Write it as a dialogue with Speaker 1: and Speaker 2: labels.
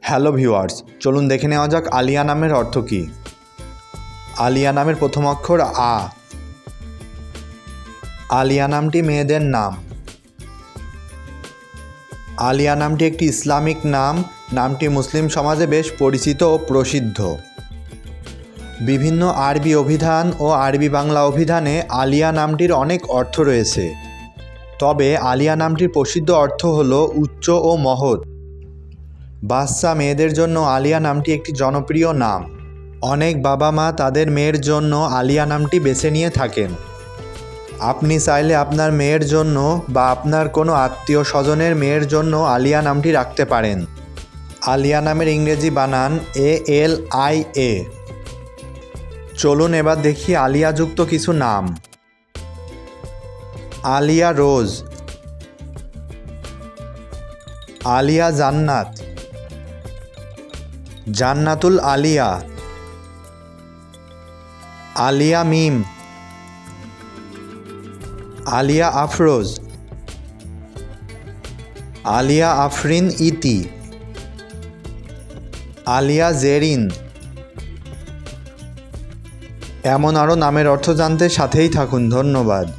Speaker 1: Hello viewers, চলুন দেখে নেওয়া যাক আলিয়া নামের অর্থ কী। আলিয়া নামের প্রথম অক্ষর আ। আলিয়া নামটি মেয়েদের নাম। আলিয়া নামটি একটি ইসলামিক নাম। নামটি মুসলিম সমাজে বেশ পরিচিত ও প্রসিদ্ধ। বিভিন্ন আরবি অভিধান ও আরবি বাংলা অভিধানে আলিয়া নামটির অনেক অর্থ রয়েছে। তবে আলিয়া নামটির প্রসিদ্ধ অর্থ হল উচ্চ ও মহৎ। বাচ্চা মেয়েদের জন্য আলিয়া নামটি একটি জনপ্রিয় নাম। অনেক বাবা মা তাদের মেয়ের জন্য আলিয়া নামটি বেছে নিয়ে থাকেন। আপনি চাইলে আপনার মেয়ের জন্য বা আপনার কোনো আত্মীয় স্বজনের মেয়ের জন্য আলিয়া নামটি রাখতে পারেন। আলিয়া নামের ইংরেজি বানান ALIA। চলুন এবার দেখি আলিয়াযুক্ত কিছু নাম। আলিয়া রোজ, আলিয়া জান্নাত, জান্নাতুল আলিয়া, আলিয়া মিম, আলিয়া আফরোজ, আলিয়া আফরিন ইতি, আলিয়া জেরিন। এমন আরও নামের অর্থ জানতে সাথেই থাকুন। ধন্যবাদ।